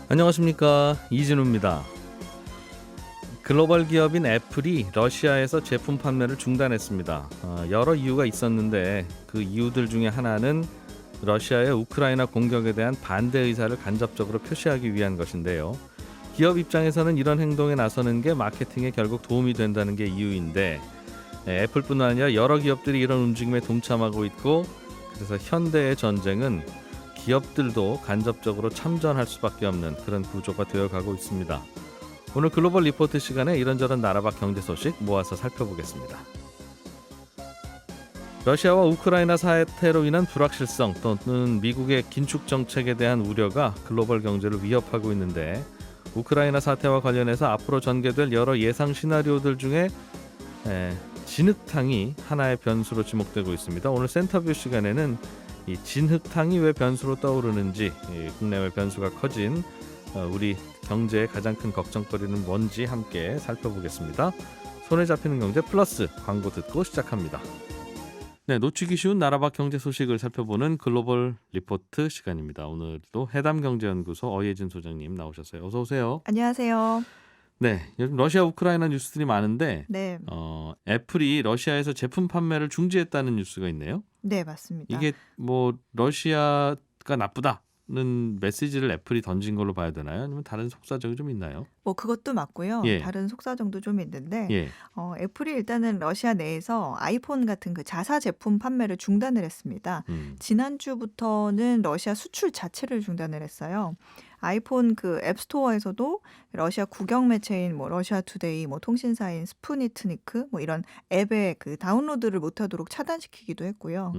안녕하십니까, 이진우입니다. 글로벌 기업인 애플이 러시아에서 제품 판매를 중단했습니다. 여러 이유가 있었는데 그 이유들 중에 하나는 러시아의 우크라이나 공격에 대한 반대 의사를 간접적으로 표시하기 위한 것인데요. 기업 입장에서는 이런 행동에 나서는 게 마케팅에 결국 도움이 된다는 게 이유인데, 애플뿐만 아니라 여러 기업들이 이런 움직임에 동참하고 있고, 그래서 현대의 전쟁은 기업들도 간접적으로 참전할 수밖에 없는 그런 구조가 되어가고 있습니다. 오늘 글로벌 리포트 시간에 이런저런 나라 밖 경제 소식 모아서 살펴보겠습니다. 러시아와 우크라이나 사태로 인한 불확실성 또는 미국의 긴축 정책에 대한 우려가 글로벌 경제를 위협하고 있는데, 우크라이나 사태와 관련해서 앞으로 전개될 여러 예상 시나리오들 중에 진흙탕이 하나의 변수로 지목되고 있습니다. 오늘 센터뷰 시간에는 이 진흙탕이 왜 변수로 떠오르는지, 국내외 변수가 커진 우리 경제의 가장 큰 걱정거리는 뭔지 함께 살펴보겠습니다. 손에 잡히는 경제 플러스 광고 듣고 시작합니다. 네, 놓치기 쉬운 나라 밖 경제 소식을 살펴보는 글로벌 리포트 시간입니다. 오늘도 해담경제연구소 어예진 소장님 나오셨어요. 어서 오세요. 안녕하세요. 네, 요즘 러시아 우크라이나 뉴스들이 많은데 네, 애플이 러시아에서 제품 판매를 중지했다는 뉴스가 있네요. 네, 맞습니다. 이게 뭐 러시아가 나쁘다는 메시지를 애플이 던진 걸로 봐야 되나요? 아니면 다른 속사정이 좀 있나요? 뭐 그것도 맞고요. 예. 다른 속사정도 좀 있는데 예. 애플이 일단은 러시아 내에서 아이폰 같은 그 자사 제품 판매를 중단을 했습니다. 지난주부터는 러시아 수출 자체를 중단을 했어요. 아이폰 그 앱스토어에서도 러시아 국영 매체인 뭐 러시아 투데이, 뭐 통신사인 스푸니트니크 뭐 이런 앱의 그 다운로드를 못하도록 차단시키기도 했고요.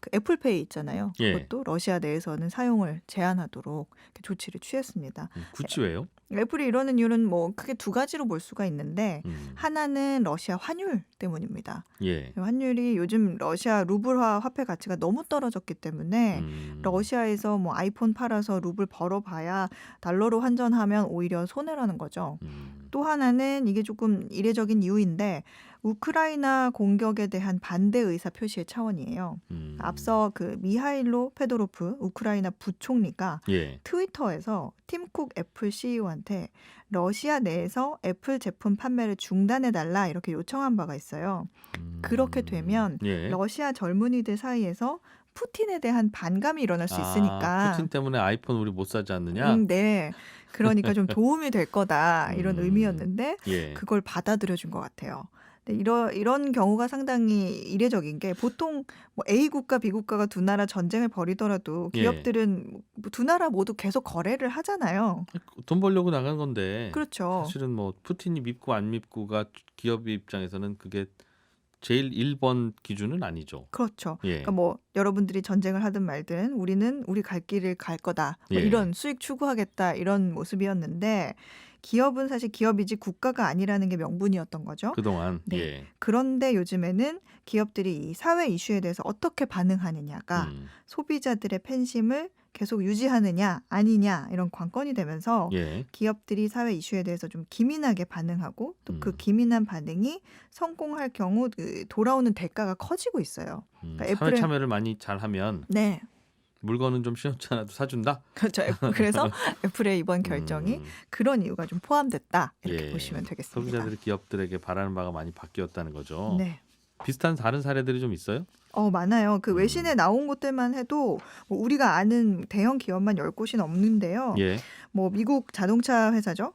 그 애플페이 있잖아요. 예. 그것도 러시아 내에서는 사용을 제한하도록 이렇게 조치를 취했습니다. 굳이 왜요? 애플이 이러는 이유는 뭐 크게 두 가지로 볼 수가 있는데, 하나는 러시아 환율 때문입니다. 예. 환율이 요즘 러시아 루블화 화폐 가치가 너무 떨어졌기 때문에 러시아에서 뭐 아이폰 팔아서 루블 벌어봐야 달러로 환전하면 오히려 손해라는 거죠. 또 하나는 이게 조금 이례적인 이유인데, 우크라이나 공격에 대한 반대 의사 표시의 차원이에요. 앞서 그 미하일로 페도로프 우크라이나 부총리가 예. 트위터에서 팀쿡 애플 CEO한테 러시아 내에서 애플 제품 판매를 중단해달라 이렇게 요청한 바가 있어요. 그렇게 되면 예. 러시아 젊은이들 사이에서 푸틴에 대한 반감이 일어날 수 있으니까. 푸틴 때문에 아이폰 우리 못 사지 않느냐? 네. 그러니까 좀 도움이 될 거다 이런 의미였는데 예. 그걸 받아들여준 것 같아요. 근데 이런 경우가 상당히 이례적인 게, 보통 뭐 A 국가, B 국가가 두 나라 전쟁을 벌이더라도 예. 기업들은 뭐두 나라 모두 계속 거래를 하잖아요. 돈 벌려고 나간 건데 그렇죠. 사실은 뭐 푸틴이 밉고 안 밉고가 기업 입장에서는 그게 제일 1번 기준은 아니죠. 그렇죠. 예. 그러니까 뭐 여러분들이 전쟁을 하든 말든 우리는 우리 갈 길을 갈 거다. 뭐 예. 이런 수익 추구하겠다 이런 모습이었는데, 기업은 사실 기업이지 국가가 아니라는 게 명분이었던 거죠. 그동안. 네. 예. 그런데 요즘에는 기업들이 이 사회 이슈에 대해서 어떻게 반응하느냐가 소비자들의 팬심을 계속 유지하느냐 아니냐 이런 관건이 되면서 예. 기업들이 사회 이슈에 대해서 좀 기민하게 반응하고, 또 그 음. 기민한 반응이 성공할 경우 그 돌아오는 대가가 커지고 있어요. 그러니까 사회 참여를 많이 잘하면 네, 물건은 좀 시원찮아도 사준다. 그렇죠. 그래서 애플의 이번 결정이 그런 이유가 좀 포함됐다 이렇게 예. 보시면 되겠습니다. 소비자들이 기업들에게 바라는 바가 많이 바뀌었다는 거죠. 네. 비슷한 다른 사례들이 좀 있어요? 많아요. 그 외신에 나온 곳들만 해도 뭐 우리가 아는 대형 기업만 10곳이 넘는데요. 예. 뭐 미국 자동차 회사죠.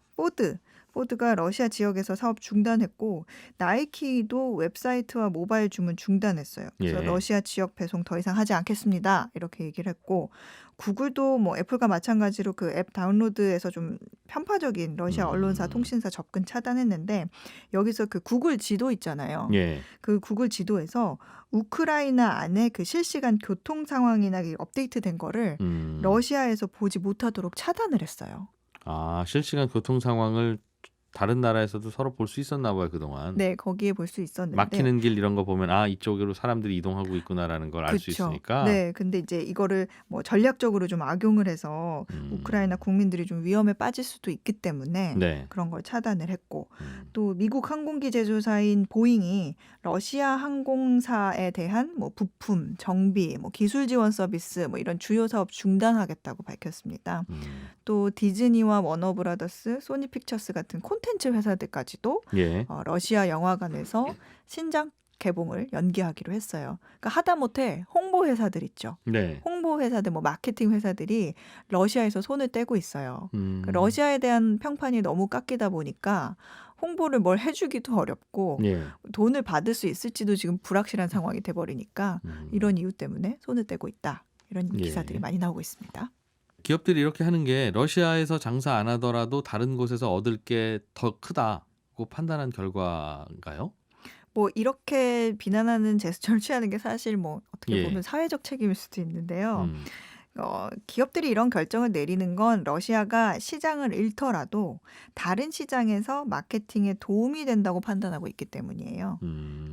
포드가 러시아 지역에서 사업 중단했고, 나이키도 웹사이트와 모바일 주문 중단했어요. 그래서 예. 러시아 지역 배송 더 이상 하지 않겠습니다. 이렇게 얘기를 했고, 구글도 뭐 애플과 마찬가지로 그 앱 다운로드에서 좀 편파적인 러시아 언론사, 통신사 접근 차단했는데, 여기서 그 구글 지도 있잖아요. 예. 그 구글 지도에서 우크라이나 안에 그 실시간 교통 상황이나 업데이트된 거를 러시아에서 보지 못하도록 차단을 했어요. 실시간 교통 상황을 다른 나라에서도 서로 볼 수 있었나 봐요, 그동안. 네, 거기에 볼 수 있었는데 막히는 길 이런 거 보면 아, 이쪽으로 사람들이 이동하고 있구나라는 걸 알 수 그쵸. 있으니까. 네, 근데 이제 이거를 뭐 전략적으로 좀 악용을 해서 우크라이나 국민들이 좀 위험에 빠질 수도 있기 때문에 네. 그런 걸 차단을 했고 또 미국 항공기 제조사인 보잉이 러시아 항공사에 대한 뭐 부품, 정비, 뭐 기술 지원 서비스 뭐 이런 주요 사업 중단하겠다고 밝혔습니다. 또 디즈니와 워너브라더스, 소니 픽처스 같은 콘텐츠 회사들까지도 예. 러시아 영화관에서 신작 개봉을 연기하기로 했어요. 그러니까 하다못해 홍보 회사들 있죠. 네. 홍보 회사들, 뭐 마케팅 회사들이 러시아에서 손을 떼고 있어요. 그러니까 러시아에 대한 평판이 너무 깎이다 보니까 홍보를 뭘 해주기도 어렵고 예. 돈을 받을 수 있을지도 지금 불확실한 상황이 돼버리니까 이런 이유 때문에 손을 떼고 있다. 이런 예. 기사들이 많이 나오고 있습니다. 기업들이 이렇게 하는 게 러시아에서 장사 안 하더라도 다른 곳에서 얻을 게 더 크다고 판단한 결과인가요? 뭐 이렇게 비난하는 제스처를 취하는 게 사실 뭐 어떻게 예. 보면 사회적 책임일 수도 있는데요. 음. 기업들이 이런 결정을 내리는 건 러시아가 시장을 잃더라도 다른 시장에서 마케팅에 도움이 된다고 판단하고 있기 때문이에요.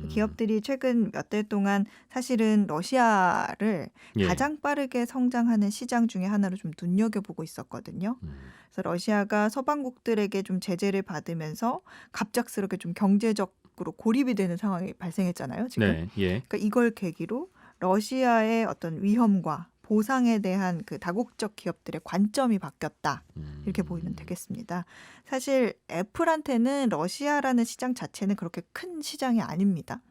기업들이 최근 몇 달 동안 사실은 러시아를 예. 가장 빠르게 성장하는 시장 중에 하나로 좀 눈여겨보고 있었거든요. 그래서 러시아가 서방국들에게 좀 제재를 받으면서 갑작스럽게 좀 경제적으로 고립이 되는 상황이 발생했잖아요, 지금. 네. 예. 그러니까 이걸 계기로 러시아의 어떤 위험과 보상에 대한 그 다국적 기업들의 관점이 바뀌었다. 이렇게 보이면 되겠습니다. 사실 애플한테는 러시아라는 시장 자체는 그렇게 큰 시장이 아닙니다.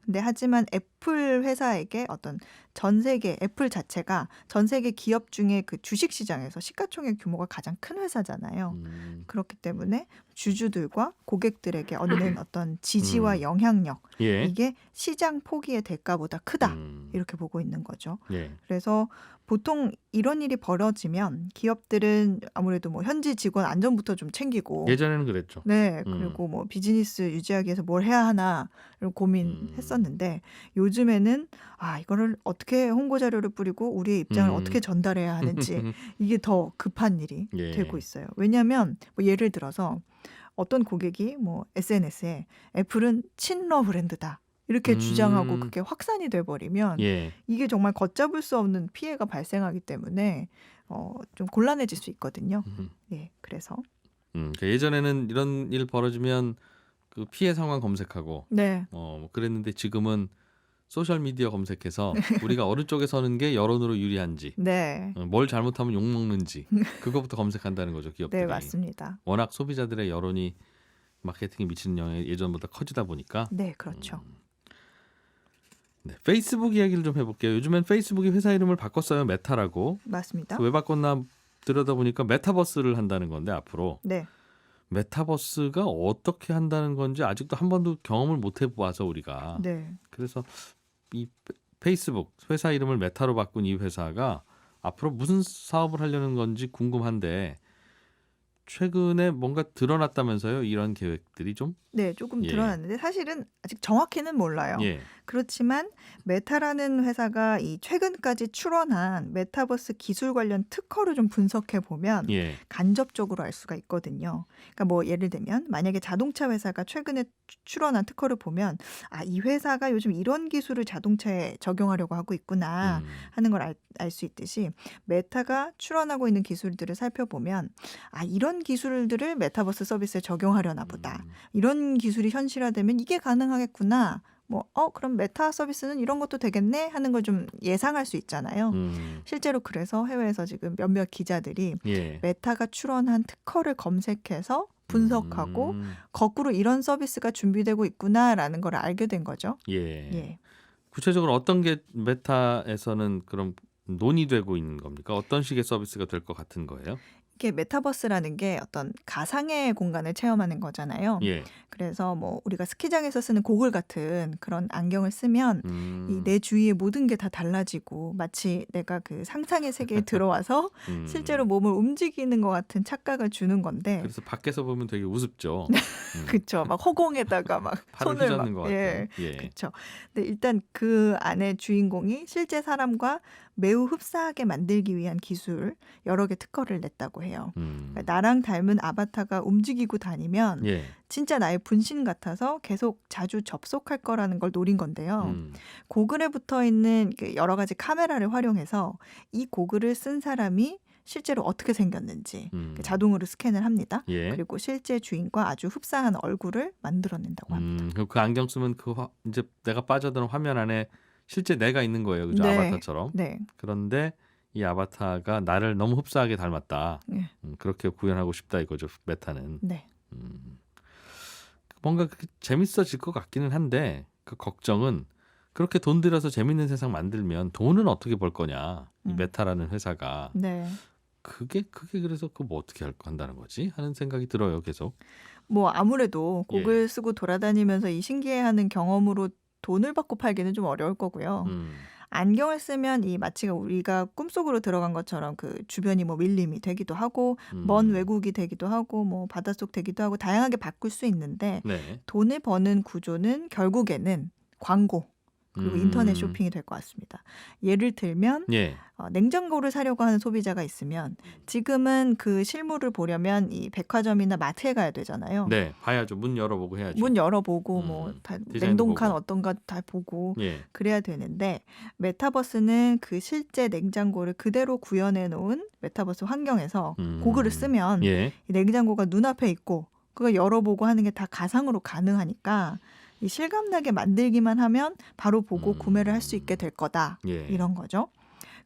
근데 하지만 애플 회사에게 어떤 전 세계 애플 자체가 전 세계 기업 중에 그 주식 시장에서 시가총액 규모가 가장 큰 회사잖아요. 그렇기 때문에 주주들과 고객들에게 얻는 어떤 지지와 영향력 예. 이게 시장 포기의 대가보다 크다. 이렇게 보고 있는 거죠. 예. 그래서 보통 이런 일이 벌어지면 기업들은 아무래도 뭐 현지 직원 안전부터 좀 챙기고 예전에는 그랬죠. 네, 그리고 뭐 비즈니스 유지하기 위해서 뭘 해야 하나 이런 고민했었는데 요즘에는 이거를 어떻게 홍보 자료를 뿌리고 우리의 입장을 어떻게 전달해야 하는지 이게 더 급한 일이 예. 되고 있어요. 왜냐하면 뭐 예를 들어서 어떤 고객이 뭐 SNS에 애플은 친러 브랜드다. 이렇게 주장하고 그게 확산이 돼버리면 예. 이게 정말 걷잡을 수 없는 피해가 발생하기 때문에 좀 곤란해질 수 있거든요. 예, 그래서 그러니까 예전에는 이런 일 벌어지면 그 피해 상황 검색하고 네, 뭐 그랬는데 지금은 소셜 미디어 검색해서 우리가 어느 쪽에 서는 게 여론으로 유리한지, 네, 뭘 잘못하면 욕 먹는지 그것부터 검색한다는 거죠, 기업들이. 네, 맞습니다. 워낙 소비자들의 여론이 마케팅에 미치는 영향이 예전보다 커지다 보니까. 네, 그렇죠. 네, 페이스북 이야기를 좀 해볼게요. 요즘엔 페이스북이 회사 이름을 바꿨어요, 메타라고. 맞습니다. 왜 바꿨나 들여다보니까 메타버스를 한다는 건데 앞으로 네, 메타버스가 어떻게 한다는 건지 아직도 한 번도 경험을 못 해봐서 우리가. 네, 그래서 이 페이스북 회사 이름을 메타로 바꾼 이 회사가 앞으로 무슨 사업을 하려는 건지 궁금한데 최근에 뭔가 드러났다면서요? 이런 계획들이 좀? 네, 조금 예. 드러났는데 사실은 아직 정확히는 몰라요. 예. 그렇지만 메타라는 회사가 이 최근까지 출원한 메타버스 기술 관련 특허를 좀 분석해 보면 예. 간접적으로 알 수가 있거든요. 그러니까 뭐 예를 들면 만약에 자동차 회사가 최근에 출원한 특허를 보면 이 회사가 요즘 이런 기술을 자동차에 적용하려고 하고 있구나 하는 걸 알 수 있듯이 메타가 출원하고 있는 기술들을 살펴보면 이런 기술들을 메타버스 서비스에 적용하려나 보다. 이런 기술이 현실화되면 이게 가능하겠구나. 그럼 메타 서비스는 이런 것도 되겠네 하는 걸 좀 예상할 수 있잖아요. 실제로 그래서 해외에서 지금 몇몇 기자들이 예. 메타가 출원한 특허를 검색해서 분석하고 거꾸로 이런 서비스가 준비되고 있구나라는 걸 알게 된 거죠. 예. 예. 구체적으로 어떤 게 메타에서는 그럼 논의되고 있는 겁니까? 어떤 식의 서비스가 될 것 같은 거예요? 이게 메타버스라는 게 어떤 가상의 공간을 체험하는 거잖아요. 예. 그래서 뭐 우리가 스키장에서 쓰는 고글 같은 그런 안경을 쓰면 이 내 주위의 모든 게 다 달라지고 마치 내가 그 상상의 세계에 들어와서 실제로 몸을 움직이는 것 같은 착각을 주는 건데 그래서 밖에서 보면 되게 우습죠. 그쵸. 막 허공에다가 막 팔을 손을 휘젓는 것 같아요. 예. 예. 그쵸. 근데 일단 그 안에 주인공이 실제 사람과 매우 흡사하게 만들기 위한 기술 여러 개 특허를 냈다고 해요. 음. 그러니까 나랑 닮은 아바타가 움직이고 다니면 예. 진짜 나의 분신 같아서 계속 자주 접속할 거라는 걸 노린 건데요. 고글에 붙어 있는 여러 가지 카메라를 활용해서 이 고글을 쓴 사람이 실제로 어떻게 생겼는지 자동으로 스캔을 합니다. 예. 그리고 실제 주인과 아주 흡사한 얼굴을 만들어낸다고 합니다. 그럼 그 안경 쓰면 이제 내가 빠져드는 화면 안에 실제 내가 있는 거예요, 그죠? 네. 아바타처럼. 네. 그런데 이 아바타가 나를 너무 흡사하게 닮았다. 네. 그렇게 구현하고 싶다 이거죠, 메타는. 네. 뭔가 그렇게 재밌어질 것 같기는 한데 그 걱정은 그렇게 돈 들여서 재밌는 세상 만들면 돈은 어떻게 벌 거냐, 이 메타라는 회사가. 네. 그게 그래서 그 뭐 어떻게 한다는 거지 하는 생각이 들어요, 계속. 뭐 아무래도 예. 고글 쓰고 돌아다니면서 이 신기해하는 경험으로 돈을 받고 팔기는 좀 어려울 거고요. 안경을 쓰면 이 마치 우리가 꿈속으로 들어간 것처럼 그 주변이 뭐 밀림이 되기도 하고 먼 외국이 되기도 하고 뭐 바닷속 되기도 하고 다양하게 바꿀 수 있는데 네. 돈을 버는 구조는 결국에는 광고 그리고 인터넷 쇼핑이 될 것 같습니다. 예를 들면 예. 냉장고를 사려고 하는 소비자가 있으면 지금은 그 실물을 보려면 이 백화점이나 마트에 가야 되잖아요. 네, 봐야죠. 문 열어보고 해야죠. 문 열어보고 뭐 다 디자인도 냉동칸 보고. 어떤가 다 보고 예. 그래야 되는데 메타버스는 그 실제 냉장고를 그대로 구현해 놓은 메타버스 환경에서 고글을 쓰면 예. 이 냉장고가 눈앞에 있고 그걸 열어보고 하는 게 다 가상으로 가능하니까 이 실감나게 만들기만 하면 바로 보고 구매를 할 수 있게 될 거다. 예. 이런 거죠.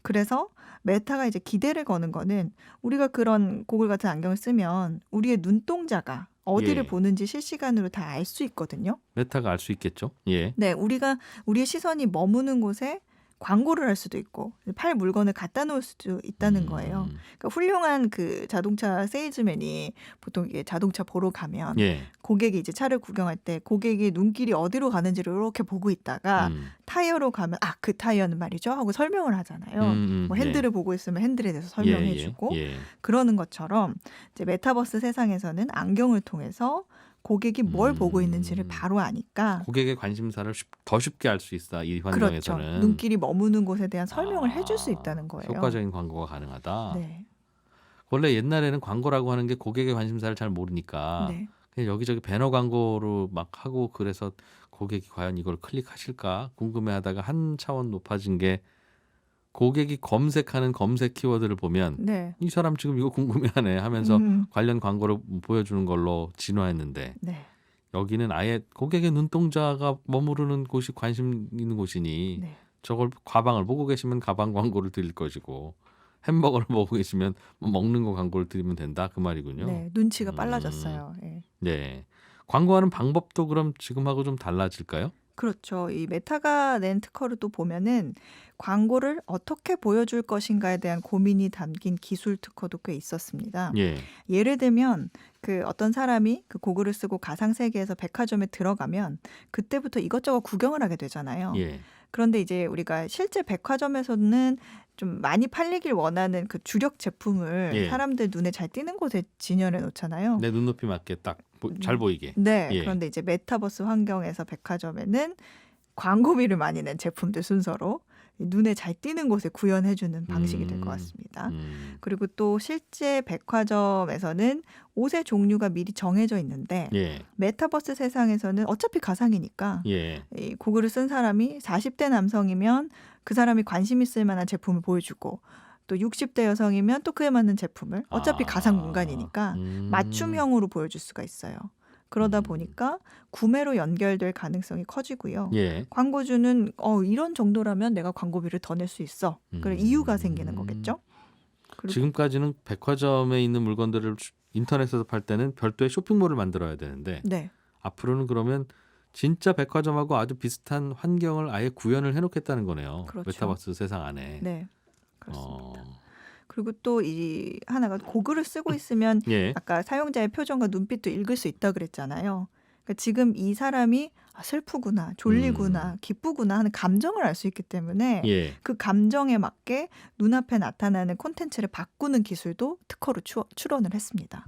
그래서 메타가 이제 기대를 거는 거는 우리가 그런 고글 같은 안경을 쓰면 우리의 눈동자가 어디를 예. 보는지 실시간으로 다 알 수 있거든요. 메타가 알 수 있겠죠. 예. 네, 우리의 시선이 머무는 곳에 광고를 할 수도 있고 팔 물건을 갖다 놓을 수도 있다는 거예요. 그러니까 훌륭한 그 자동차 세일즈맨이 보통 이게 자동차 보러 가면 예. 고객이 이제 차를 구경할 때 고객이 눈길이 어디로 가는지를 이렇게 보고 있다가 타이어로 가면 그 타이어는 말이죠 하고 설명을 하잖아요. 뭐 핸들을 보고 있으면 핸들에 대해서 설명해주고 예. 그러는 것처럼 이제 메타버스 세상에서는 안경을 통해서 고객이 뭘 보고 있는지를 바로 아니까 고객의 관심사를 더 쉽게 알 수 있어, 이 그렇죠. 환경에서는. 눈길이 머무는 곳에 대한 설명을 해줄 수 있다는 거예요. 효과적인 광고가 가능하다. 네. 원래 옛날에는 광고라고 하는 게 고객의 관심사를 잘 모르니까 네. 그냥 여기저기 배너 광고로 막 하고 그래서 고객이 과연 이걸 클릭하실까 궁금해하다가 한 차원 높아진 게 고객이 검색하는 검색 키워드를 보면 네. 이 사람 지금 이거 궁금해하네 하면서 관련 광고를 보여주는 걸로 진화했는데 네. 여기는 아예 고객의 눈동자가 머무르는 곳이 관심 있는 곳이니 네. 저걸 가방을 보고 계시면 가방 광고를 드릴 것이고 햄버거를 먹고 계시면 뭐 먹는 거 광고를 드리면 된다 그 말이군요. 네. 눈치가 빨라졌어요. 예. 네. 광고하는 방법도 그럼 지금하고 좀 달라질까요? 그렇죠. 이 메타가 낸 특허를 또 보면은 광고를 어떻게 보여줄 것인가에 대한 고민이 담긴 기술 특허도 꽤 있었습니다. 예. 예를 들면 그 어떤 사람이 그 고글을 쓰고 가상 세계에서 백화점에 들어가면 그때부터 이것저것 구경을 하게 되잖아요. 예. 그런데 이제 우리가 실제 백화점에서는 좀 많이 팔리길 원하는 그 주력 제품을 예. 사람들 눈에 잘 띄는 곳에 진열해 놓잖아요. 내 눈높이 맞게 딱 잘 보이게. 네. 예. 그런데 이제 메타버스 환경에서 백화점에는 광고비를 많이 낸 제품들 순서로 눈에 잘 띄는 곳에 구현해주는 방식이 될 것 같습니다. 그리고 또 실제 백화점에서는 옷의 종류가 미리 정해져 있는데 예. 메타버스 세상에서는 어차피 가상이니까 예. 이 고글을 쓴 사람이 40대 남성이면 그 사람이 관심 있을 만한 제품을 보여주고 또 60대 여성이면 또 그에 맞는 제품을 어차피 가상 공간이니까 맞춤형으로 보여줄 수가 있어요. 그러다 보니까 구매로 연결될 가능성이 커지고요. 예. 광고주는 이런 정도라면 내가 광고비를 더 낼 수 있어. 그런 이유가 생기는 거겠죠. 그리고 지금까지는 백화점에 있는 물건들을 인터넷에서 팔 때는 별도의 쇼핑몰을 만들어야 되는데 네. 앞으로는 그러면 진짜 백화점하고 아주 비슷한 환경을 아예 구현을 해놓겠다는 거네요. 그렇죠. 메타버스 세상 안에. 네. 그렇습니다. 그리고 또 이 하나가 고글을 쓰고 있으면 예. 아까 사용자의 표정과 눈빛도 읽을 수 있다 그랬잖아요. 그러니까 지금 이 사람이 슬프구나, 졸리구나, 기쁘구나 하는 감정을 알 수 있기 때문에 예. 그 감정에 맞게 눈앞에 나타나는 콘텐츠를 바꾸는 기술도 특허로 출원을 했습니다.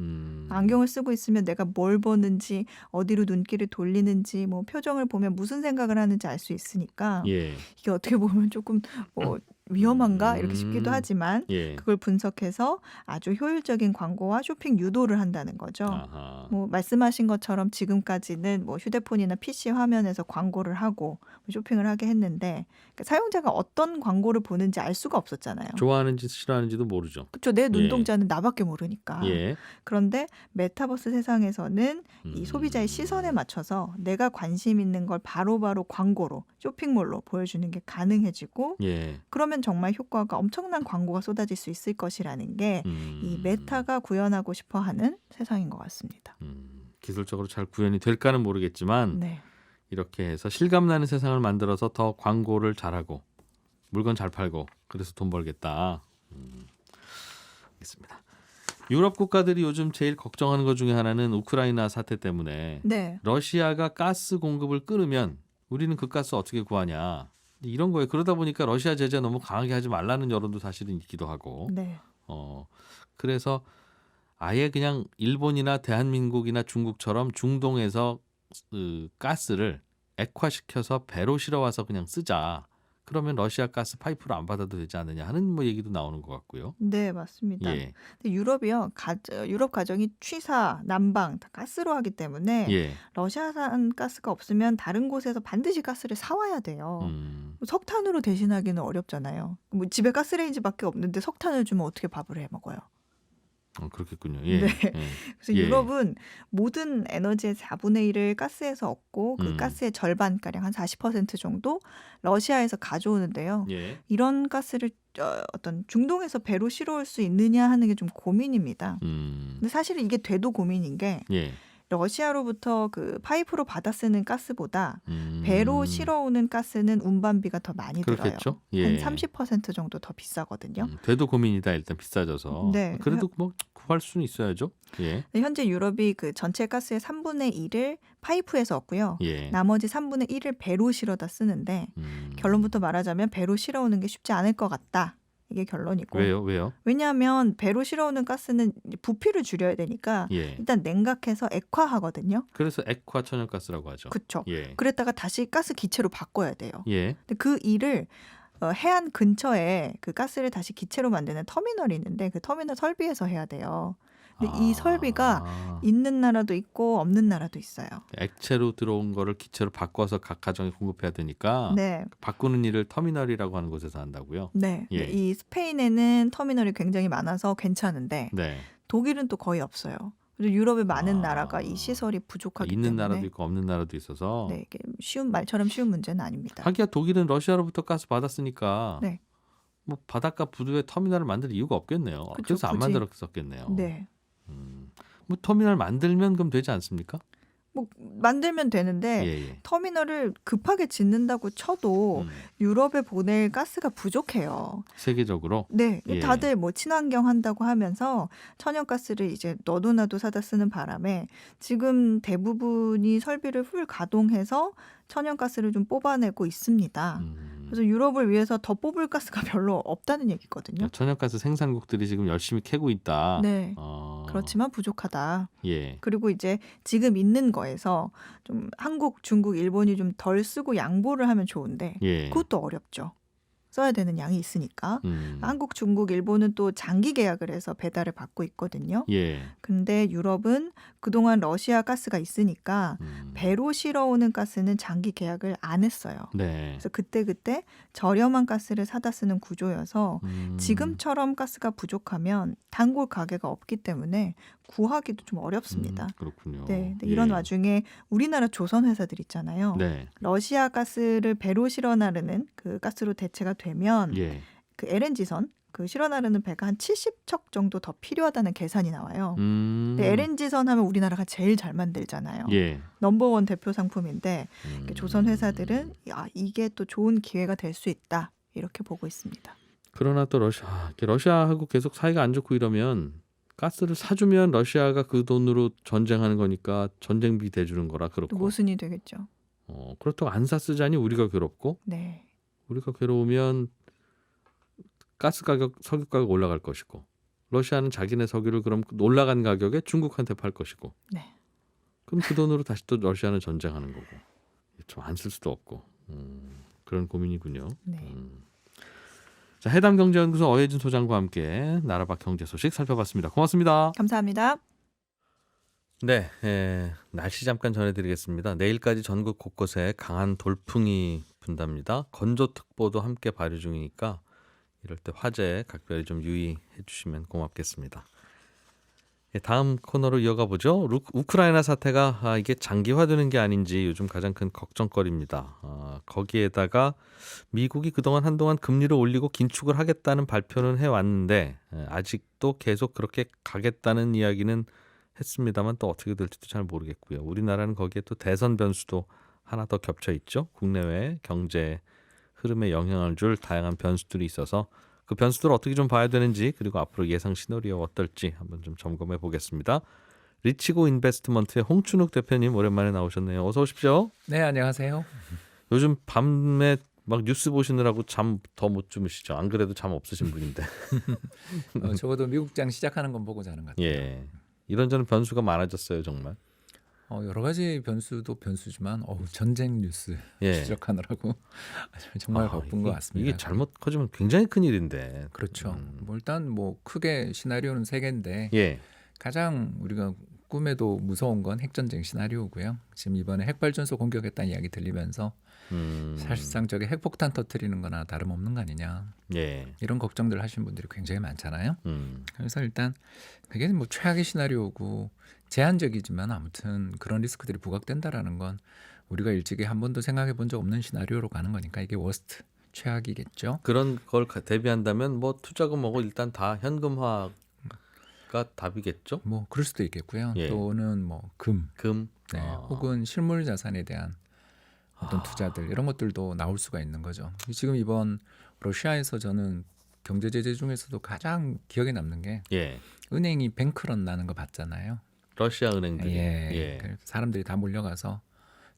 안경을 쓰고 있으면 내가 뭘 보는지, 어디로 눈길을 돌리는지, 뭐 표정을 보면 무슨 생각을 하는지 알 수 있으니까 예. 이게 어떻게 보면 조금 뭐 위험한가 이렇게 싶기도 하지만 예. 그걸 분석해서 아주 효율적인 광고와 쇼핑 유도를 한다는 거죠. 아하. 뭐 말씀하신 것처럼 지금까지는 뭐 휴대폰이나 PC 화면에서 광고를 하고 쇼핑을 하게 했는데 그러니까 사용자가 어떤 광고를 보는지 알 수가 없었잖아요. 좋아하는지 싫어하는지도 모르죠. 그렇죠. 내 예. 눈동자는 나밖에 모르니까. 예. 그런데 메타버스 세상에서는 이 음. 소비자의 시선에 맞춰서 내가 관심 있는 걸 바로바로 광고로 쇼핑몰로 보여주는 게 가능해지고 예. 그러면 정말 효과가 엄청난 광고가 쏟아질 수 있을 것이라는 게 이 메타가 구현하고 싶어 하는 세상인 것 같습니다. 기술적으로 잘 구현이 될까는 모르겠지만 네. 이렇게 해서 실감나는 세상을 만들어서 더 광고를 잘하고 물건 잘 팔고 그래서 돈 벌겠다. 알겠습니다. 유럽 국가들이 요즘 제일 걱정하는 것 중에 하나는 우크라이나 사태 때문에 네. 러시아가 가스 공급을 끊으면 우리는 그 가스 어떻게 구하냐 이런 거예요. 그러다 보니까 러시아 제재 너무 강하게 하지 말라는 여론도 사실은 있기도 하고 네. 그래서 아예 그냥 일본이나 대한민국이나 중국처럼 중동에서 가스를 액화시켜서 배로 실어와서 그냥 쓰자. 그러면 러시아 가스 파이프로 안 받아도 되지 않느냐 하는 뭐 얘기도 나오는 것 같고요. 네, 맞습니다. 예. 근데 유럽이요. 유럽 가정이 취사, 난방 다 가스로 하기 때문에 예. 러시아산 가스가 없으면 다른 곳에서 반드시 가스를 사와야 돼요. 석탄으로 대신하기는 어렵잖아요. 뭐 집에 가스레인지밖에 없는데 석탄을 주면 어떻게 밥을 해 먹어요? 그렇겠군요. 예. 네. 예. 그래서 예. 유럽은 모든 에너지의 4분의 1을 가스에서 얻고 그 음. 가스의 절반가량 한 40% 정도 러시아에서 가져오는데요. 예. 이런 가스를 어떤 중동에서 배로 실어올 수 있느냐 하는 게 좀 고민입니다. 근데 사실은 이게 돼도 고민인 게 예. 러시아로부터 그 파이프로 받아 쓰는 가스보다 음. 배로 실어오는 가스는 운반비가 더 많이 그렇겠죠. 들어요. 예. 한 30% 정도 더 비싸거든요. 돼도 고민이다. 일단 비싸져서. 네. 그래도 뭐 구할 수는 있어야죠. 예. 현재 유럽이 그 전체 가스의 3분의 1을 파이프에서 얻고요. 예. 나머지 3분의 1을 배로 실어다 쓰는데 음. 결론부터 말하자면 배로 실어오는 게 쉽지 않을 것 같다. 이게 결론이고. 왜요? 왜냐하면 배로 실어오는 가스는 이제 부피를 줄여야 되니까 예. 일단 냉각해서 액화하거든요. 그래서 액화 천연가스라고 하죠. 그렇죠. 예. 그랬다가 다시 가스 기체로 바꿔야 돼요. 예. 근데 그 일을 해안 근처에 그 가스를 다시 기체로 만드는 터미널이 있는데 그 터미널 설비에서 해야 돼요. 근데 이 설비가 있는 나라도 있고 없는 나라도 있어요. 액체로 들어온 거를 기체로 바꿔서 각 가정에 공급해야 되니까 네. 바꾸는 일을 터미널이라고 하는 곳에서 한다고요. 네. 예. 이 스페인에는 터미널이 굉장히 많아서 괜찮은데 네. 독일은 또 거의 없어요. 그래서 유럽의 많은 아. 나라가 이 시설이 부족하기 있는 때문에 나라도 있고 없는 나라도 있어서. 네, 이게 말처럼 쉬운 문제는 아닙니다. 하기야 독일은 러시아로부터 가스 받았으니까 네. 뭐 바닷가 부두에 터미널을 만들 이유가 없겠네요. 그쵸, 그래서 안 굳이. 만들었겠네요. 네. 뭐 터미널 만들면 그럼 되지 않습니까? 뭐 만들면 되는데 예. 터미널을 급하게 짓는다고 쳐도 유럽에 보낼 가스가 부족해요. 세계적으로. 네, 예. 다들 뭐 친환경 한다고 하면서 천연가스를 이제 너도 나도 사다 쓰는 바람에 지금 대부분이 설비를 풀 가동해서 천연가스를 좀 뽑아내고 있습니다. 그래서 유럽을 위해서 더 뽑을 가스가 별로 없다는 얘기거든요. 천연가스 생산국들이 지금 열심히 캐고 있다. 네. 그렇지만 부족하다. 예. 그리고 이제 지금 있는 거에서 좀 한국, 중국, 일본이 좀 덜 쓰고 양보를 하면 좋은데 예. 그것도 어렵죠. 써야 되는 양이 있으니까. 음. 한국, 중국, 일본은 또 장기 계약을 해서 배달을 받고 있거든요. 예. 근데 유럽은 그동안 러시아 가스가 있으니까 배로 실어오는 가스는 장기 계약을 안 했어요. 네. 그래서 그때 저렴한 가스를 사다 쓰는 구조여서 지금처럼 가스가 부족하면 단골 가게가 없기 때문에 구하기도 좀 어렵습니다. 그렇군요. 네, 근데 이런 와중에 우리나라 조선 회사들 있잖아요. 네. 러시아 가스를 배로 실어 나르는 그 가스로 대체가 되면 예. 그 LNG선 그 실어 나르는 배가 한 70척 정도 더 필요하다는 계산이 나와요. 근데 LNG선 하면 우리나라가 제일 잘 만들잖아요. 예. 넘버원 대표 상품인데 조선 회사들은 이게 또 좋은 기회가 될 수 있다 이렇게 보고 있습니다. 그러나 또 러시아하고 계속 사이가 안 좋고 이러면 가스를 사주면 러시아가 그 돈으로 전쟁하는 거니까 전쟁비 대주는 거라 또 그렇고. 모순이 되겠죠. 그렇다고 안 샀으자니 우리가 괴롭고 네. 우리가 괴로우면 가스 가격, 석유 가격 올라갈 것이고 러시아는 자기네 석유를 그럼 올라간 가격에 중국한테 팔 것이고. 네. 그럼 그 돈으로 다시 또 러시아는 전쟁하는 거고. 좀 안 쓸 수도 없고. 그런 고민이군요. 네. 자, 해담경제연구소 어혜진 소장과 함께 나라 밖 경제 소식 살펴봤습니다. 고맙습니다. 감사합니다. 네, 날씨 잠깐 전해드리겠습니다. 내일까지 전국 곳곳에 강한 돌풍이 분답니다. 건조특보도 함께 발효 중이니까 이럴 때 화재 각별히 좀 유의해 주시면 고맙겠습니다. 다음 코너로 이어가 보죠. 우크라이나 사태가 이게 장기화되는 게 아닌지 요즘 가장 큰 걱정거리입니다. 거기에다가 미국이 그동안 한동안 금리를 올리고 긴축을 하겠다는 발표는 해왔는데 아직도 계속 그렇게 가겠다는 이야기는 했습니다만 또 어떻게 될지도 잘 모르겠고요. 우리나라는 거기에 또 대선 변수도 하나 더 겹쳐 있죠. 국내외 경제 흐름에 영향을 줄 다양한 변수들이 있어서 그 변수들을 어떻게 좀 봐야 되는지 그리고 앞으로 예상 시나리오 어떨지 한번 좀 점검해 보겠습니다. 리치고 인베스트먼트의 홍춘욱 대표님 오랜만에 나오셨네요. 어서 오십시오. 네, 안녕하세요. 요즘 밤에 막 뉴스 보시느라고 잠 더 못 주무시죠? 안 그래도 잠 없으신 분인데. 적어도 미국장 시작하는 건 보고 자는 것 같아요. 예. 이런저런 변수가 많아졌어요, 정말. 여러 가지 변수도 변수지만 전쟁 뉴스 예. 추적하느라고 정말 바쁜 것 같습니다. 이게 잘못 커지면 굉장히 큰 일인데. 그렇죠. 일단 크게 시나리오는 세 개인데 예. 가장 우리가 꿈에도 무서운 건 핵전쟁 시나리오고요. 지금 이번에 핵발전소 공격했다는 이야기 들리면서 사실상 저게 핵폭탄 터뜨리는 거나 다름없는 거 아니냐. 예. 이런 걱정들 하시는 분들이 굉장히 많잖아요. 음. 그래서 일단 그게 최악의 시나리오고 제한적이지만 아무튼 그런 리스크들이 부각된다라는 건 우리가 일찍이 한 번도 생각해 본 적 없는 시나리오로 가는 거니까 이게 워스트 최악이겠죠. 그런 걸 대비한다면 뭐 투자금하고 일단 다 현금화가 답이겠죠. 그럴 수도 있겠고요. 예. 또는 금, 금, 네, 혹은 실물 자산에 대한 어떤 투자들 이런 것들도 나올 수가 있는 거죠. 지금 이번 러시아에서 저는 경제 제재 중에서도 가장 기억에 남는 게 예. 은행이 뱅크런 나는 거 봤잖아요. 러시아 은행들이. 예. 그래서 사람들이 다 몰려가서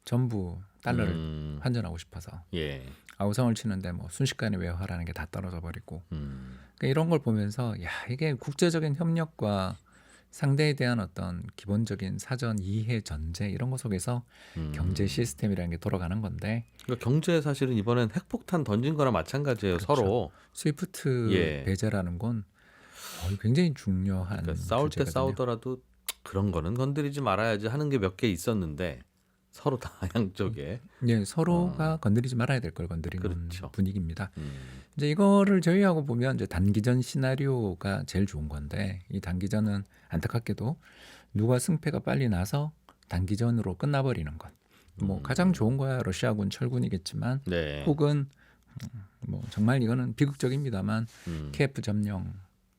전부 달러를 환전하고 싶어서 예. 아우성을 치는데 순식간에 외화라는 게 다 떨어져 버리고 그러니까 이런 걸 보면서 이게 국제적인 협력과 상대에 대한 어떤 기본적인 사전 이해 전제 이런 것 속에서 경제 시스템이라는 게 돌아가는 건데 그러니까 경제 사실은 이번엔 핵폭탄 던진 거나 마찬가지예요. 그렇죠. 서로. 스위프트 예. 배제라는 건 굉장히 중요한 그러니까 싸울 때 주제거든요. 싸우더라도 그런 거는 건드리지 말아야지 하는 게 몇 개 있었는데 서로 다 양쪽에. 예, 서로가 건드리지 말아야 될 걸 건드리는 그렇죠. 분위기입니다. 이제 이거를 제외하고 보면 이제 단기전 시나리오가 제일 좋은 건데 이 단기전은 안타깝게도 누가 승패가 빨리 나서 단기전으로 끝나버리는 것. 가장 좋은 거야 러시아군 철군이겠지만 네. 혹은 정말 이거는 비극적입니다만 키예프 점령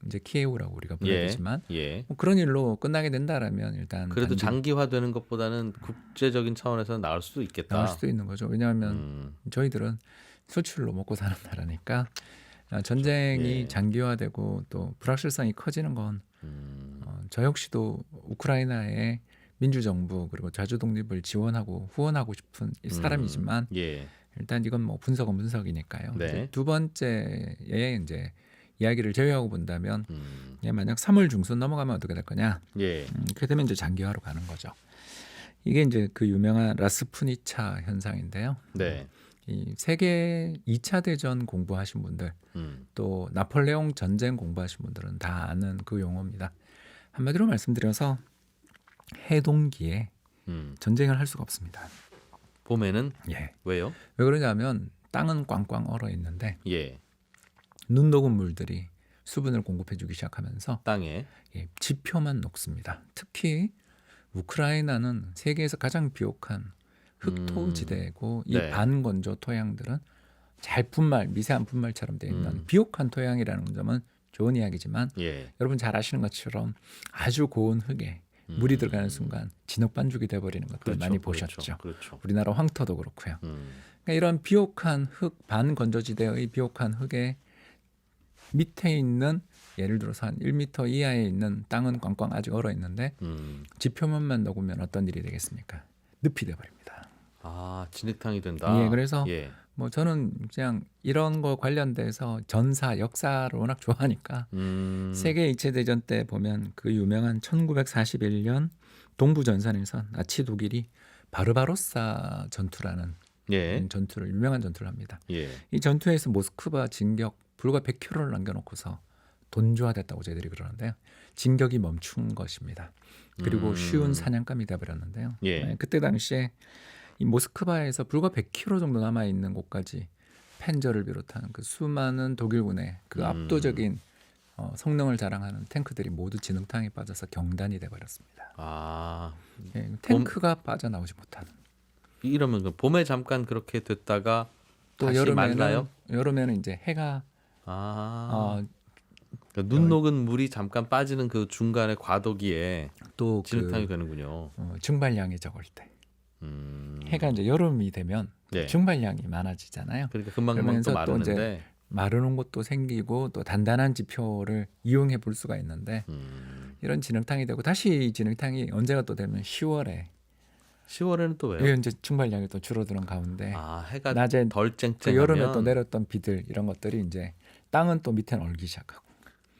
이제 키예우라고 우리가 불러야지만 예. 그런 일로 끝나게 된다라면 일단 그래도 장기화되는 것보다는 국제적인 차원에서 나을 수도 있겠다. 나올 수도 있는 거죠. 왜냐하면 저희들은 수출로 먹고 사는 나라니까 전쟁이 예. 장기화되고 또 불확실성이 커지는 건 저 역시도 우크라이나의 민주정부 그리고 자주 독립을 지원하고 후원하고 싶은 사람이지만 예. 일단 이건 분석은 분석이니까요. 네. 이제 두 번째에 이제 이야기를 제외하고 본다면 만약 3월 중순 넘어가면 어떻게 될 거냐? 예. 그렇게 되면 이제 장기화로 가는 거죠. 이게 이제 그 유명한 라스푸니차 현상인데요. 네. 이 세계 2차 대전 공부하신 분들 또 나폴레옹 전쟁 공부하신 분들은 다 아는 그 용어입니다. 한마디로 말씀드려서 해동기에 전쟁을 할 수가 없습니다. 봄에는 예. 왜요? 왜 그러냐면 땅은 꽝꽝 얼어 있는데 예. 눈 녹은 물들이 수분을 공급해주기 시작하면서 땅에. 지표만 녹습니다. 특히 우크라이나는 세계에서 가장 비옥한 흑토지대고 이 네. 반건조 토양들은 잘 분말, 미세한 분말처럼 되어 있는 비옥한 토양이라는 점은 좋은 이야기지만 예. 여러분 잘 아시는 것처럼 아주 고운 흙에 물이 들어가는 순간 진흙 반죽이 돼버리는 것들 그렇죠, 많이 보셨죠. 그렇죠. 우리나라 황토도 그렇고요. 그러니까 이런 비옥한 흙, 반건조지대의 비옥한 흙에 밑에 있는 예를 들어서 한 1m 이하에 있는 땅은 꽝꽝 아직 얼어 있는데 지표면만 녹으면 어떤 일이 되겠습니까? 늪이 돼버립니다. 진흙탕이 된다. 예, 그래서 예. 저는 그냥 이런 거 관련돼서 전사, 역사를 워낙 좋아하니까 세계 2차 대전 때 보면 그 유명한 1941년 동부전선에서 나치 독일이 바르바로사 전투라는 예. 전투를 유명한 전투를 합니다. 예. 이 전투에서 모스크바 진격 불과 100km를 남겨놓고서 돈주화됐다고 저희들이 그러는데요. 진격이 멈춘 것입니다. 그리고 쉬운 사냥감이 돼버렸는데요. 예. 네, 그때 당시에 이 모스크바에서 불과 100km 정도 남아 있는 곳까지 펜저를 비롯한 그 수많은 독일군의 그 압도적인 성능을 자랑하는 탱크들이 모두 진흙탕에 빠져서 경단이 돼버렸습니다. 아, 예, 탱크가 빠져나오지 못하는. 이러면 그 봄에 잠깐 그렇게 됐다가 또 다시 말라요? 여름에는 이제 해가 아, 그러니까 눈 녹은 물이 잠깐 빠지는 그 중간에 과도기에 또 진흙탕이 되는군요. 증발량이 적을 때 음, 해가 이제 여름이 되면 네. 증발량이 많아지잖아요. 그러니까 금방 또 그러면서 또 마르는데. 마르는 곳도 생기고 또 단단한 지표를 이용해 볼 수가 있는데 이런 진흙탕이 되고 다시 진흙탕이 언제가 또 되면 10월에 10월에는 또 왜요? 이제 증발량이 또 줄어드는 가운데 아, 해가 낮에 덜 그 쨍쨍하면 여름에 또 내렸던 비들 이런 것들이 이제 땅은 또 밑에 얼기 시작하고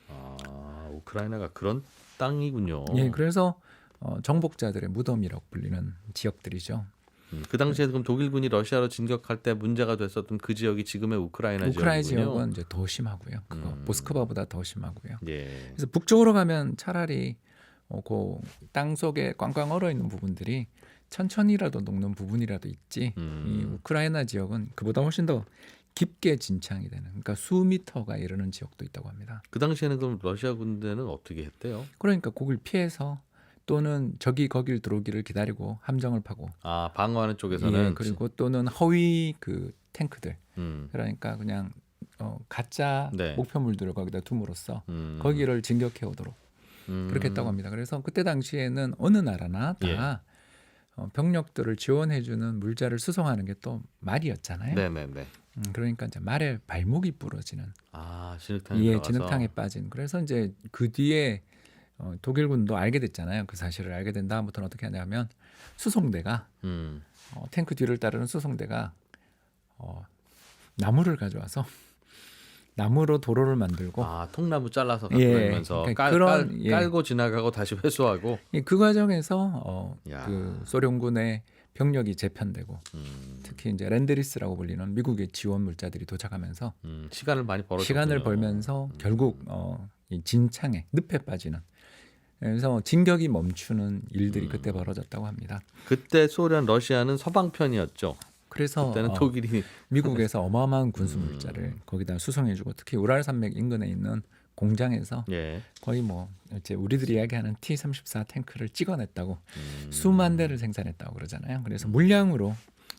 아, 우크라이나가 그런 땅이군요. 예, 그래서 정복자들의 무덤이라고 불리는 지역들이죠. 그 당시에 그럼 독일군이 러시아로 진격할 때 문제가 됐었던 그 지역이 지금의 우크라이나 우크라이나 지역이군요. 지역은 이제 더 심하고요. 그거 모스크바보다 더 심하고요. 예. 그래서 북쪽으로 가면 차라리 그 땅 속에 꽝꽝 얼어 있는 부분들이 천천히라도 녹는 부분이라도 있지. 이 우크라이나 지역은 그보다 훨씬 더 깊게 진창이 되는, 그러니까 수미터가 이르는 지역도 있다고 합니다. 그 당시에는 그럼 러시아 군대는 어떻게 했대요? 그러니까 거길 피해서 또는 적이 거길 들어오기를 기다리고 함정을 파고, 아, 방어하는 쪽에서는 예, 그리고 또는 허위 그 탱크들, 음, 그러니까 그냥 가짜 네. 목표물들을 거기다 둠으로써 음, 거기를 진격해 오도록 그렇게 했다고 합니다. 그래서 그때 당시에는 어느 나라나 다 병력들을 지원해주는 물자를 수송하는 게 또 말이었잖아요. 네네네. 그러니까 이제 말에 발목이 부러지는, 아, 진흙탕에 예, 들어가서. 진흙탕에 빠진. 그래서 이제 그 뒤에 독일군도 알게 됐잖아요. 그 사실을 알게 된 다음부터는 어떻게 하냐면 수송대가 탱크 뒤를 따르는 수송대가 나무를 가져와서 나무로 도로를 만들고 아, 통나무 잘라서 갖고 예, 다니면서 그러니까 예. 깔고 지나가고 다시 회수하고. 그 과정에서 야. 그 소련군의 병력이 재편되고 특히 이제 랜드리스라고 불리는 미국의 지원 물자들이 도착하면서 시간을 많이 벌었군요. 시간을 벌면서 결국 이 진창에 늪에 빠지는, 그래서 진격이 멈추는 일들이 그때 벌어졌다고 합니다. 그때 소련, 러시아는 서방편이었죠. 그래서 그때는 독일이 미국에서 어마어마한 군수 물자를 거기다 수송해주고 특히 우랄 산맥 인근에 있는 공장에서 예. 거의 뭐 이제 우리들이 이야기하는 T-34 탱크를 찍어냈다고 수만 대를 생산했다고 그러잖아요. 그래서 물량으로,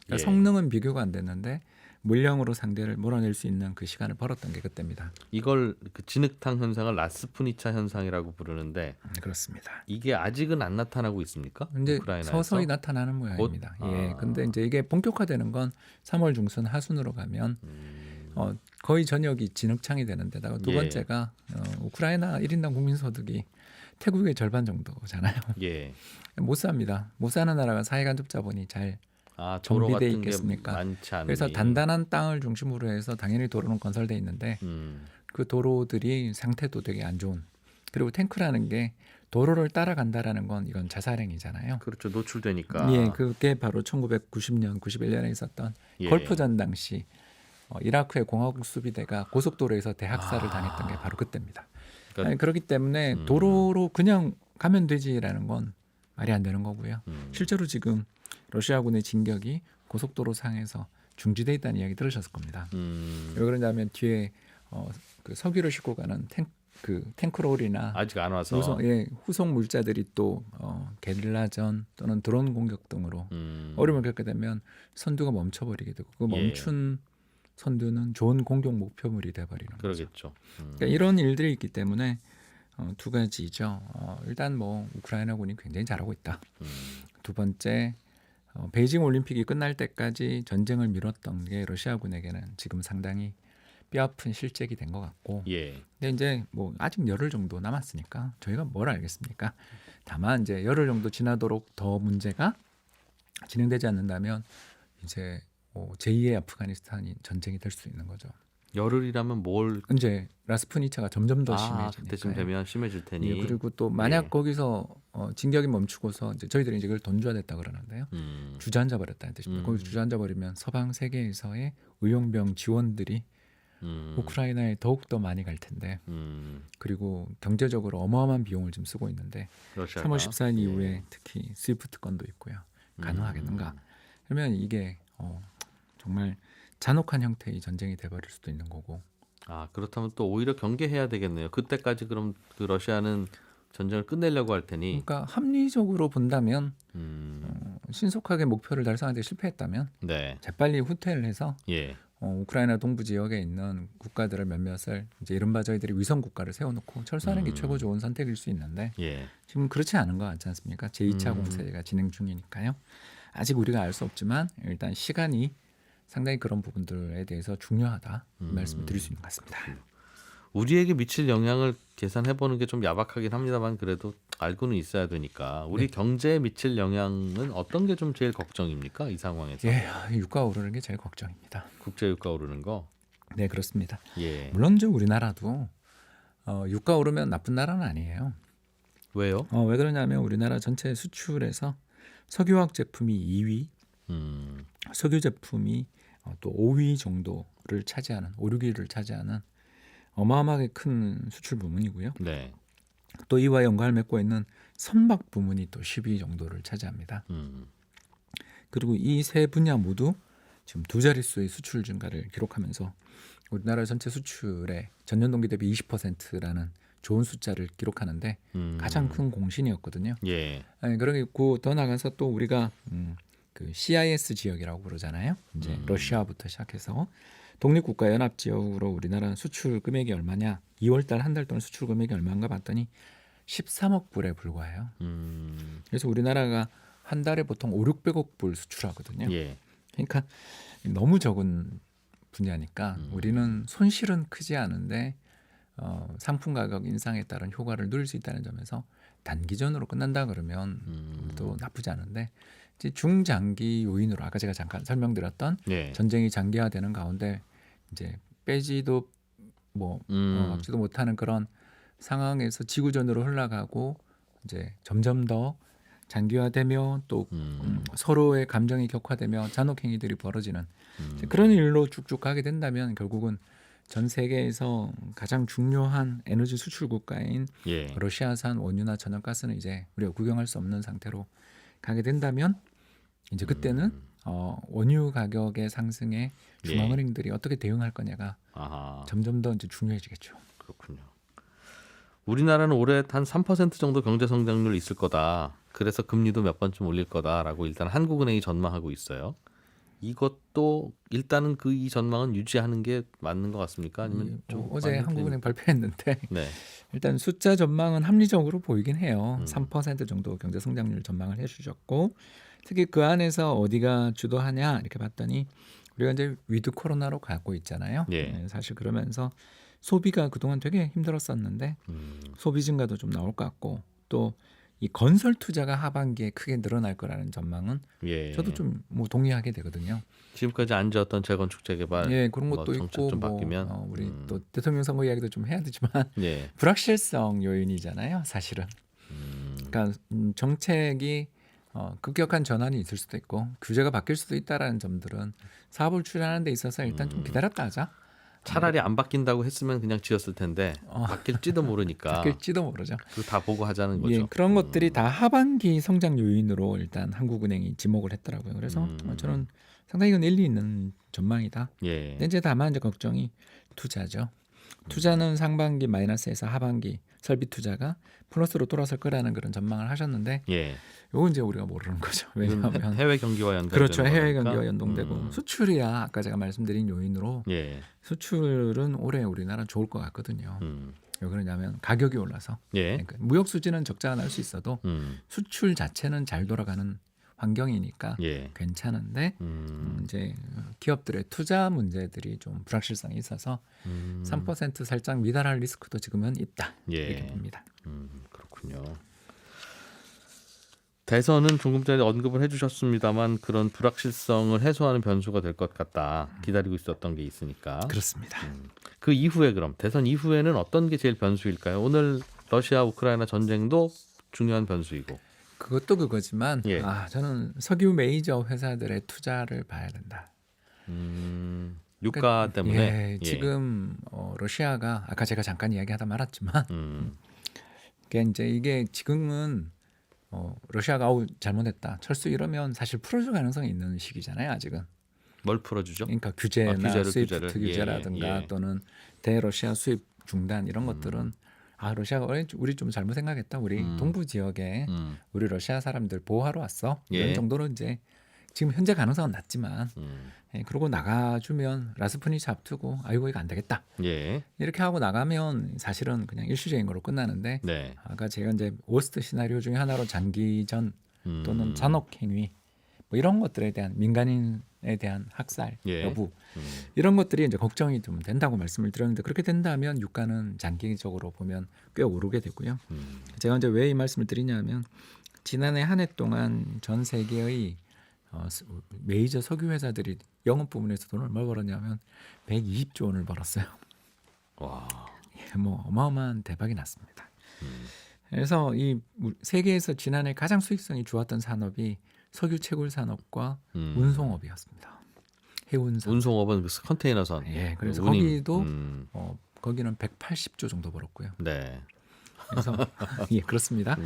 그러니까 예. 성능은 비교가 안 됐는데 물량으로 상대를 몰아낼 수 있는 그 시간을 벌었던 게 그때입니다. 이걸 그 진흙탕 현상을 라스푸니차 현상이라고 부르는데 그렇습니다. 이게 아직은 안 나타나고 있습니까? 근데 우크라이나에서? 서서히 나타나는 모양입니다. 예, 근데 이제 이게 본격화되는 건 3월 중순 하순으로 가면 거의 전역이 진흙창이 되는데다가 두 예. 번째가 우크라이나 1인당 국민소득이 태국의 절반 정도잖아요. 예. 못 삽니다. 못 사는 나라가 사회간접자본이 잘 아, 도로 정비돼 같은 게 있겠습니까? 많지 않으니. 그래서 단단한 땅을 중심으로 해서 당연히 도로는 건설돼 있는데 그 도로들이 상태도 되게 안 좋은, 그리고 탱크라는 게 도로를 따라간다라는 건 이건 자살행위잖아요. 그렇죠. 노출되니까. 예, 그게 바로 1990년, 91년에 있었던 예. 걸프전 당시 이라크의 공화국 수비대가 고속도로에서 대학살을 당했던 게 바로 그때입니다. 그러니까- 그렇기 때문에 도로로 그냥 가면 되지라는 건 말이 안 되는 거고요. 실제로 지금 러시아군의 진격이 고속도로 상에서 중지돼 있다는 이야기 들으셨을 겁니다. 왜 그러냐면 뒤에 그 석유를 싣고 가는 탱크롤이나 아직 안 와서. 후속 물자들이 또 게릴라전 또는 드론 공격 등으로 어려움을 겪게 되면 선두가 멈춰버리게 되고 그 멈춘 선두는 좋은 공격 목표물이 돼버리는 거죠. 그러겠죠. 그러니까 이런 일들이 있기 때문에 두 가지죠. 일단 뭐 우크라이나군이 굉장히 잘하고 있다. 두 번째, 베이징 올림픽이 끝날 때까지 전쟁을 미뤘던 게 러시아군에게는 지금 상당히 뼈아픈 실책이 된 것 같고, 예. 근데 이제 뭐 아직 열흘 정도 남았으니까 저희가 뭘 알겠습니까? 다만 이제 열흘 정도 지나도록 더 문제가 진행되지 않는다면 이제 제2의 아프가니스탄이 전쟁이 될 수 있는 거죠. 열흘이라면 뭘? 이제 라스푸니차가 점점 더 심해지니까. 그때쯤 되면 심해질 테니. 예, 그리고 또 만약 예. 거기서 진격이 멈추고서 이제 저희들이 이제 그걸 돈주화됐다 그러는데요. 주저앉아 버렸다는 뜻입니다. 거기 주저앉아 버리면 서방 세계에서의 의용병 지원들이 우크라이나에 더욱 더 많이 갈 텐데 그리고 경제적으로 어마어마한 비용을 지금 쓰고 있는데 러시아가? 3월 14일 예. 이후에 특히 스위프트 건도 있고요. 가능하겠는가? 그러면 이게 정말 잔혹한 형태의 전쟁이 돼버릴 수도 있는 거고. 아 그렇다면 또 오히려 경계해야 되겠네요. 그때까지 그럼 그 러시아는 전쟁을 끝내려고 할 테니. 그러니까 합리적으로 본다면 신속하게 목표를 달성하는데 실패했다면 네. 재빨리 후퇴를 해서 예. 우크라이나 동부 지역에 있는 국가들을 몇몇을 이제 이른바 저희들이 위성 국가를 세워놓고 철수하는 게 최고 좋은 선택일 수 있는데 예. 지금 그렇지 않은 거 같지 않습니까? 제2차 공세가 진행 중이니까요. 아직 우리가 알 수 없지만 일단 시간이 상당히 그런 부분들에 대해서 중요하다 이 말씀을 드릴 수 있는 것 같습니다. 우리에게 미칠 영향을 계산해 보는 게 좀 야박하긴 합니다만 그래도 알고는 있어야 되니까 우리 네. 경제에 미칠 영향은 어떤 게 좀 제일 걱정입니까? 이 상황에서. 예, 유가 오르는 게 제일 걱정입니다. 국제 유가 오르는 거. 네, 그렇습니다. 예. 물론 저 우리나라도 유가 오르면 나쁜 나라는 아니에요. 왜요? 왜 그러냐면 우리나라 전체 수출에서 석유화학 제품이 2위, 석유 제품이 또 5위 정도를 차지하는 5, 6위를 차지하는 어마어마하게 큰 수출 부문이고요. 네. 또 이와 연관을 맺고 있는 선박 부문이 또 10위 정도를 차지합니다. 그리고 이 세 분야 모두 지금 두 자릿수의 수출 증가를 기록하면서 우리나라 전체 수출의 전년 동기 대비 20%라는 좋은 숫자를 기록하는데 가장 큰 공신이었거든요. 예. 그리고 더 나가서 또 우리가 그 CIS 지역이라고 부르잖아요. 이제 러시아부터 시작해서 독립국가 연합 지역으로 우리나라 수출 금액이 얼마냐? 2월달 한 달 동안 수출 금액이 얼마인가 봤더니 13억 불에 불과해요. 그래서 우리나라가 한 달에 보통 5, 600억 불 수출하거든요. 예. 그러니까 너무 적은 분야니까 우리는 손실은 크지 않은데 상품 가격 인상에 따른 효과를 누릴 수 있다는 점에서 단기전으로 끝난다 그러면 또 나쁘지 않은데 이제 중장기 요인으로 아까 제가 잠깐 설명드렸던 예. 전쟁이 장기화되는 가운데 이제 빼지도 막지도 못하는 그런 상황에서 지구전으로 흘러가고 이제 점점 더 장기화되며 또 서로의 감정이 격화되며 잔혹행위들이 벌어지는 그런 일로 쭉쭉 가게 된다면 결국은 전 세계에서 가장 중요한 에너지 수출 국가인 예. 러시아산 원유나 천연가스는 이제 우리가 구경할 수 없는 상태로 가게 된다면 이제 그때는 원유 가격의 상승에 중앙은행들이 어떻게 대응할 거냐가 아하. 점점 더 이제 중요해지겠죠. 그렇군요. 우리나라는 올해 한 3% 정도 경제 성장률 있을 거다. 그래서 금리도 몇 번쯤 올릴 거다라고 일단 한국은행이 전망하고 있어요. 이것도 일단은 그 이 전망은 유지하는 게 맞는 것 같습니까? 아니면 좀 어제 많이 한국은행 발표했는데 네. 일단 숫자 전망은 합리적으로 보이긴 해요. 3% 정도 경제 성장률 전망을 해주셨고 특히 그 안에서 어디가 주도하냐 이렇게 봤더니 우리가 이제 위드 코로나로 가고 있잖아요. 예. 네, 사실 그러면서 소비가 그동안 되게 힘들었었는데 소비 증가도 좀 나올 것 같고 또 이 건설 투자가 하반기에 크게 늘어날 거라는 전망은 예. 저도 좀 동의하게 되거든요. 지금까지 안 지었던 재건축 재개발 예, 그런 뭐 것도 정책 있고 좀 바뀌면 우리 또 대통령 선거 이야기도 좀 해야 되지만 예. 불확실성 요인이잖아요, 사실은. 그러니까 정책이 급격한 전환이 있을 수도 있고 규제가 바뀔 수도 있다라는 점들은 사업을 추진하는 데 있어서 일단 좀 기다렸다 하자. 차라리 안 바뀐다고 했으면 그냥 지었을 텐데 바뀔지도 모르니까 바뀔지도 모르죠. 그거 다 보고 하자는 거죠. 예, 그런 것들이 다 하반기 성장 요인으로 일단 한국은행이 지목을 했더라고요. 그래서 저는 상당히 이건 일리 있는 전망이다. 예. 근데 이제 다만 이제 걱정이 투자죠. 투자는 상반기 마이너스에서 하반기 설비 투자가 플러스로 돌아설 거라는 그런 전망을 하셨는데 예. 이건 이제 우리가 모르는 거죠. 왜냐하면 해외 경기와 연결 그렇죠. 해외 경기와 연동되고 수출이야 아까 제가 말씀드린 요인으로 예. 수출은 올해 우리나라 좋을 것 같거든요. 왜 그러냐면 가격이 올라서 예. 그러니까 무역 수지는 적자가 날 수 있어도 수출 자체는 잘 돌아가는 환경이니까 예. 괜찮은데 이제 기업들의 투자 문제들이 좀 불확실성이 있어서 3% 살짝 미달할 리스크도 지금은 있다 예. 이렇게 봅니다. 그렇군요. 대선은 조금 전에 언급을 해주셨습니다만 그런 불확실성을 해소하는 변수가 될 것 같다. 기다리고 있었던 게 있으니까. 그렇습니다. 그 이후에 그럼 대선 이후에는 어떤 게 제일 변수일까요? 오늘 러시아 우크라이나 전쟁도 중요한 변수이고. 그것도 그거지만 예. 저는 석유 메이저 회사들의 투자를 봐야 된다. 유가 때문에. 예, 지금 러시아가 아까 제가 잠깐 이야기하다 말았지만 그러니까 이제 이게 지금은 러시아가 잘못했다 철수 이러면 사실 풀어줄 가능성이 있는 시기잖아요. 아직은. 뭘 풀어주죠? 그러니까 규제나 규제를, 스위프트 규제를. 규제라든가 예. 또는 대러시아 수입 중단 이런 것들은 러시아가 우리 좀 잘못 생각했다. 우리 동부 지역에 우리 러시아 사람들 보호하러 왔어. 이런 예. 정도로 이제 지금 현재 가능성은 낮지만 그러고 나가주면 라스푸니치 앞두고 아이고 이거 안 되겠다. 예. 이렇게 하고 나가면 사실은 그냥 일시적인 걸로 끝나는데 네. 아까 제가 이제 워스트 시나리오 중에 하나로 장기전 또는 잔혹 행위 뭐 이런 것들에 대한 민간인에 대한 학살 예. 여부 이런 것들이 이제 걱정이 좀 된다고 말씀을 드렸는데 그렇게 된다면 유가는 장기적으로 보면 꽤 오르게 되고요. 제가 이제 왜 이 말씀을 드리냐면 지난해 한 해 동안 전 세계의 메이저 석유 회사들이 영업 부문에서 돈을 얼마 벌었냐면 120조 원을 벌었어요. 와. 뭐 어마어마한 대박이 났습니다. 그래서 이 세계에서 지난해 가장 수익성이 좋았던 산업이 석유 채굴 산업과 운송업이었습니다. 해운선. 운송업은 컨테이너선. 예, 그래서 운임. 거기도 거기는 180조 정도 벌었고요. 네. 그래서 예, 그렇습니다.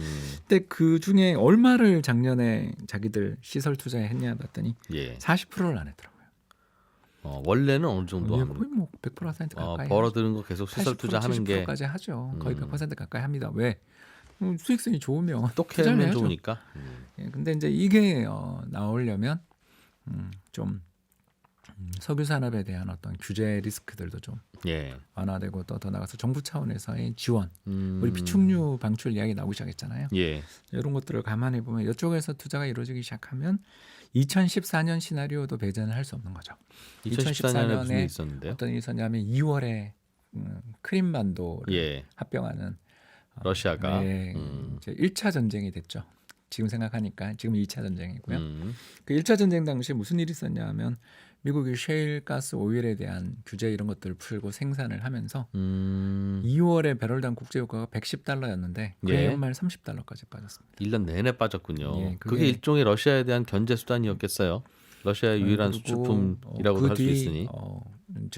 근데 그 중에 얼마를 작년에 자기들 시설 투자했냐 봤더니 예. 40%를 안 했더라고요. 원래는 어느 정도 예, 하면 거의 뭐 100% 가까이 벌어들은 거 계속 시설 투자하는 게 70%까지 하죠. 거의 100% 가까이 합니다. 왜? 수익성이 좋으면 똑해면 투자를 해야죠. 좋으니까. 예, 근데 이제 이게 나오려면 좀 석유 산업에 대한 어떤 규제 리스크들도 좀 예. 완화되고 또 더 나가서 정부 차원에서의 지원, 우리 비축류 방출 이야기 나오기 시작했잖아요. 예. 이런 것들을 감안해 보면 이쪽에서 투자가 이루어지기 시작하면 2014년 시나리오도 배제는 할 수 없는 거죠. 2014년에 무슨 일이 있었는데요? 어떤 일이 있었냐면 2월에 크림반도를 예. 합병하는 러시아가 이제 1차 전쟁이 됐죠. 지금 생각하니까 지금 2차 전쟁이고요. 그 1차 전쟁 당시에 무슨 일이 있었냐면 미국이 셰일 가스 오일에 대한 규제 이런 것들을 풀고 생산을 하면서 2월에 배럴당 국제유가가 $110였는데 그 예. 연말 $30까지 빠졌습니다. 1년 내내 빠졌군요. 예, 그게 일종의 러시아에 대한 견제 수단이었겠어요. 러시아의 유일한 수출품이라고도 할 수 있으니.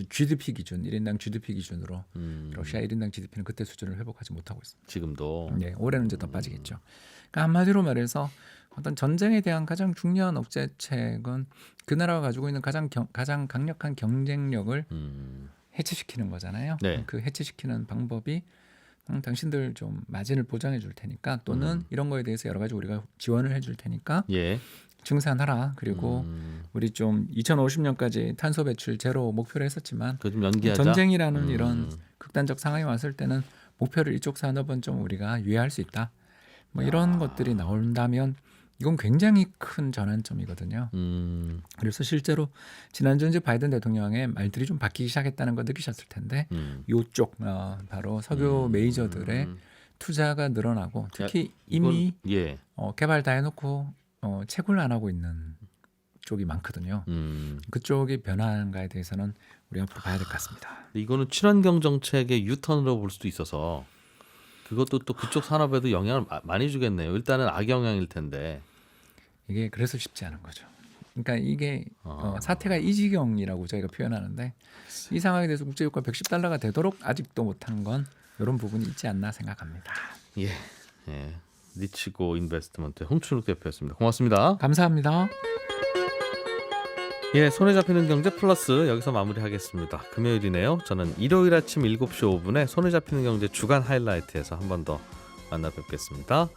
GDP 기준, 1인당 GDP 기준으로 러시아 1인당 GDP는 그때 수준을 회복하지 못하고 있습니다. 지금도. 네, 올해는 이제 더 빠지겠죠. 그러니까 한마디로 말해서 어떤 전쟁에 대한 가장 중요한 억제책은 그 나라가 가지고 있는 가장 강력한 경쟁력을 해체시키는 거잖아요. 네. 그 해체시키는 방법이 당신들 좀 마진을 보장해 줄 테니까 또는 이런 거에 대해서 여러 가지 우리가 지원을 해줄 테니까 예. 증산하라. 그리고 우리 좀 2050년까지 탄소 배출 제로 목표를 했었지만 그 좀 연기하자. 전쟁이라는 이런 극단적 상황이 왔을 때는 목표를 이쪽 산업은 좀 우리가 유예할 수 있다. 뭐 이런 것들이 나온다면 이건 굉장히 큰 전환점이거든요. 그래서 실제로 지난주 이제 바이든 대통령의 말들이 좀 바뀌기 시작했다는 거 느끼셨을 텐데 이쪽 바로 석유 메이저들의 투자가 늘어나고 특히 이미 예. 개발 다 해놓고 채굴 안 하고 있는 쪽이 많거든요. 그쪽이 변화한가에 대해서는 우리 앞으로 봐야 될 것 같습니다. 이거는 친환경 정책의 유턴으로 볼 수도 있어서 그것도 또 그쪽 산업에도 영향을 많이 주겠네요. 일단은 악영향일 텐데. 이게 그래서 쉽지 않은 거죠. 그러니까 이게 사태가 이 지경이라고 저희가 표현하는데 이 상황에 대해서 국제유가 $110가 되도록 아직도 못한 건 이런 부분이 있지 않나 생각합니다. 예. 예. 니치고 인베스트먼트 홍춘욱 대표였습니다. 고맙습니다. 감사합니다. 예, 손에 잡히는 경제 플러스 여기서 마무리하겠습니다. 금요일이네요. 저는 일요일 아침 7시 5분에 손에 잡히는 경제 주간 하이라이트에서 한 번 더 만나 뵙겠습니다.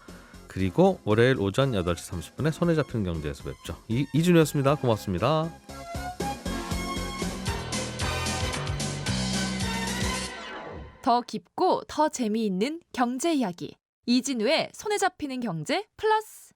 그리고 월요일 오전 8시 30분에 손에 잡히는 경제에서 뵙죠. 이준이었습니다. 고맙습니다. 더 깊고 더 재미있는 경제 이야기 이진우의 손에 잡히는 경제 플러스.